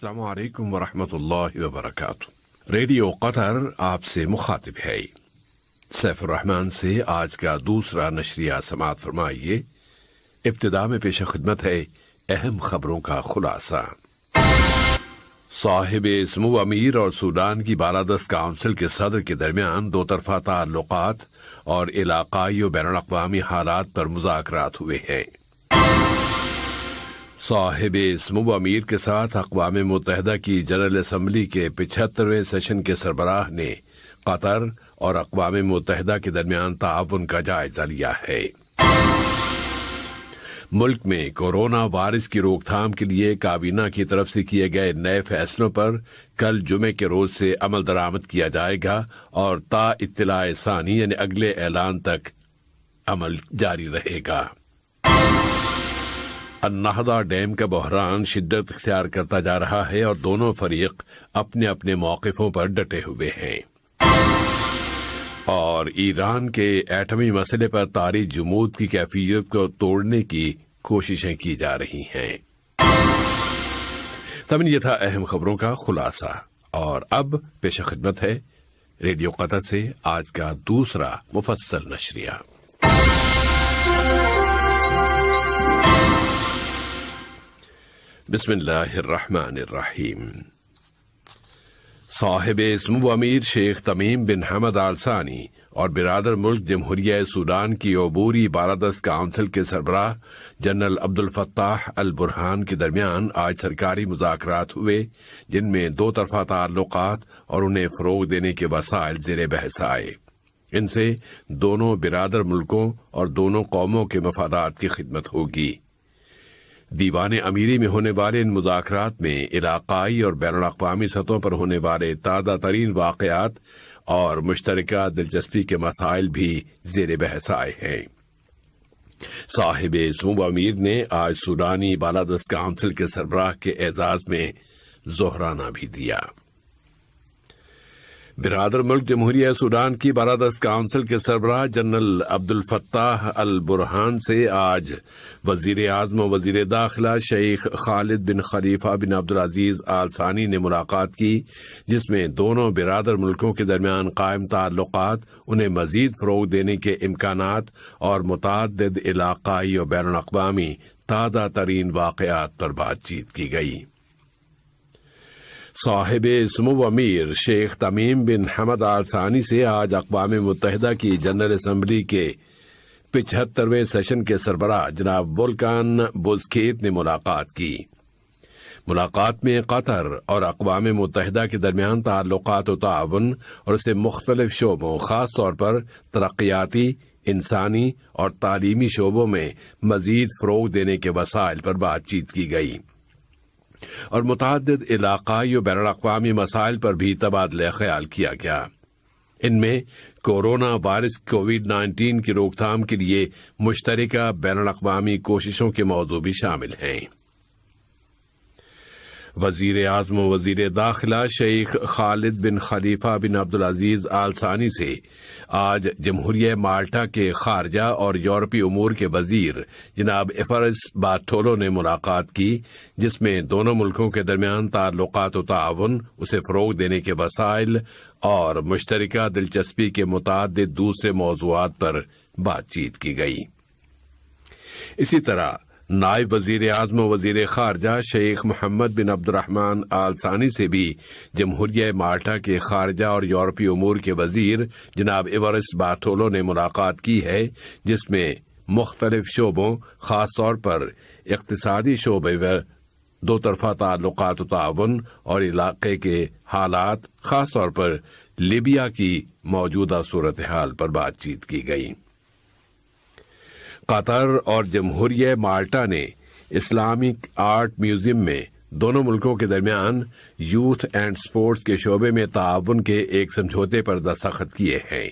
السلام علیکم ورحمۃ اللہ وبرکاتہ۔ ریڈیو قطر آپ سے مخاطب ہے۔ سیف الرحمان سے آج کا دوسرا نشریہ سماعت فرمائیے۔ ابتدا میں پیش خدمت ہے اہم خبروں کا خلاصہ۔ صاحب سمو امیر اور سوڈان کی بالادست کونسل کے صدر کے درمیان دو طرفہ تعلقات اور علاقائی و بین الاقوامی حالات پر مذاکرات ہوئے ہیں۔ صاحب سمو امیر کے ساتھ اقوام متحدہ کی جنرل اسمبلی کے 75ویں سیشن کے سربراہ نے قطر اور اقوام متحدہ کے درمیان تعاون کا جائزہ لیا ہے۔ ملک میں کورونا وائرس کی روک تھام کے لیے کابینہ کی طرف سے کیے گئے نئے فیصلوں پر کل جمعے کے روز سے عمل درآمد کیا جائے گا اور تا اطلاع ثانی یعنی اگلے اعلان تک عمل جاری رہے گا۔ النہضہ ڈیم کا بحران شدت اختیار کرتا جا رہا ہے اور دونوں فریق اپنے اپنے موقفوں پر ڈٹے ہوئے ہیں، اور ایران کے ایٹمی مسئلے پر طاری جمود کی کیفیت کو توڑنے کی کوششیں کی جا رہی ہیں۔ سامعین، یہ تھا اہم خبروں کا خلاصہ، اور اب پیش خدمت ہے ریڈیو قطر سے آج کا دوسرا مفصل نشریہ۔ بسم اللہ الرحمن الرحیم۔ صاحب سمو امیر شیخ تمیم بن حمد آل ثانی اور برادر ملک جمہوریہ سوڈان کی عبوری بالادست کونسل کے سربراہ جنرل عبدالفتاح البرہان کے درمیان آج سرکاری مذاکرات ہوئے، جن میں دو طرفہ تعلقات اور انہیں فروغ دینے کے وسائل زیر بحث آئے۔ ان سے دونوں برادر ملکوں اور دونوں قوموں کے مفادات کی خدمت ہوگی۔ دیوان امیری میں ہونے والے ان مذاکرات میں علاقائی اور بین الاقوامی سطحوں پر ہونے والے تازہ ترین واقعات اور مشترکہ دلچسپی کے مسائل بھی زیر بحث آئے ہیں۔ صاحب سمو امیر نے آج سوڈانی بالادست کونسل کے سربراہ کے اعزاز میں ظہرانہ بھی دیا۔ برادر ملک جمہوریہ سوڈان کی بالادست کونسل کے سربراہ جنرل عبدالفتاح البرہان سے آج وزیر اعظم و وزیر داخلہ شیخ خالد بن خلیفہ بن عبدالعزیز آل ثانی نے ملاقات کی، جس میں دونوں برادر ملکوں کے درمیان قائم تعلقات، انہیں مزید فروغ دینے کے امکانات اور متعدد علاقائی و بین الاقوامی تازہ ترین واقعات پر بات چیت کی گئی۔ صاحب سمو امیر شیخ تمیم بن حمد آل ثانی سے آج اقوام متحدہ کی جنرل اسمبلی کے 75ویں سیشن کے سربراہ جناب ولکان بوزکیت نے ملاقات کی۔ ملاقات میں قطر اور اقوام متحدہ کے درمیان تعلقات و تعاون اور اسے مختلف شعبوں، خاص طور پر ترقیاتی، انسانی اور تعلیمی شعبوں میں مزید فروغ دینے کے وسائل پر بات چیت کی گئی، اور متعدد علاقائی و بین الاقوامی مسائل پر بھی تبادلہ خیال کیا گیا۔ ان میں کورونا وائرس کووڈ-19 کی روک تھام کے لیے مشترکہ بین الاقوامی کوششوں کے موضوع بھی شامل ہیں۔ وزیر اعظم و وزیر داخلہ شیخ خالد بن خلیفہ بن عبدالعزیز آل ثانی سے آج جمہوریہ مالٹا کے خارجہ اور یورپی امور کے وزیر جناب ایفرس بارٹولو نے ملاقات کی، جس میں دونوں ملکوں کے درمیان تعلقات و تعاون، اسے فروغ دینے کے وسائل اور مشترکہ دلچسپی کے متعدد دوسرے موضوعات پر بات چیت کی گئی۔ اسی طرح نائب وزیر اعظم و وزیر خارجہ شیخ محمد بن عبد الرحمن آل ثانی سے بھی جمہوریہ مالٹا کے خارجہ اور یورپی امور کے وزیر جناب ایورس بارٹولو نے ملاقات کی ہے، جس میں مختلف شعبوں، خاص طور پر اقتصادی شعبے میں دو طرفہ تعلقات و تعاون اور علاقے کے حالات، خاص طور پر لیبیا کی موجودہ صورتحال پر بات چیت کی گئی۔ قطر اور جمہوریہ مالٹا نے اسلامک آرٹ میوزیم میں دونوں ملکوں کے درمیان یوتھ اینڈ سپورٹس کے شعبے میں تعاون کے ایک سمجھوتے پر دستخط کیے ہیں۔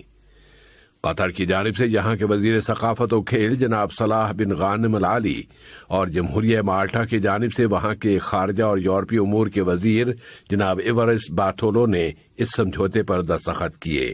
قطر کی جانب سے یہاں کے وزیر ثقافت و کھیل جناب صلاح بن غانم العالی اور جمہوریہ مالٹا کی جانب سے وہاں کے خارجہ اور یورپی امور کے وزیر جناب ایورس بارٹولو نے اس سمجھوتے پر دستخط کیے۔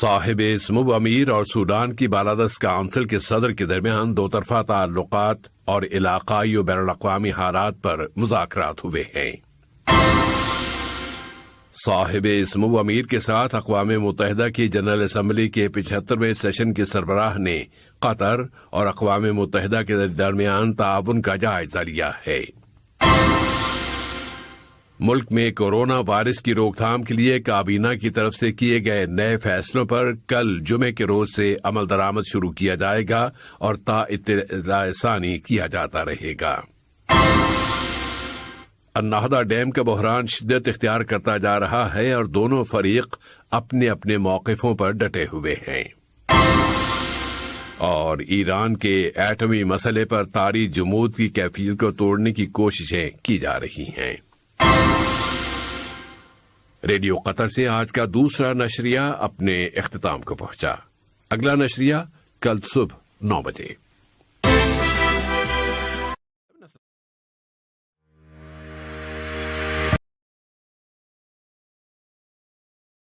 صاحب سمو امیر اور سوڈان کی بالادست کونسل کے صدر کے درمیان دو طرفہ تعلقات اور علاقائی و بین الاقوامی حالات پر مذاکرات ہوئے ہیں۔ صاحب سمو امیر کے ساتھ اقوام متحدہ کی جنرل اسمبلی کے 75ویں سیشن کے سربراہ نے قطر اور اقوام متحدہ کے درمیان تعاون کا جائزہ لیا ہے۔ ملک میں کورونا وائرس کی روک تھام کے لیے کابینہ کی طرف سے کیے گئے نئے فیصلوں پر کل جمعے کے روز سے عمل درآمد شروع کیا جائے گا اور تا اطلاع ثانی کیا جاتا رہے گا۔ النہدہ ڈیم کا بحران شدت اختیار کرتا جا رہا ہے اور دونوں فریق اپنے اپنے موقفوں پر ڈٹے ہوئے ہیں، اور ایران کے ایٹمی مسئلے پر طاری جمود کی کیفیت کو توڑنے کی کوششیں کی جا رہی ہیں۔ ریڈیو قطر سے آج کا دوسرا نشریہ اپنے اختتام کو پہنچا۔ اگلا نشریہ کل صبح 9 بجے۔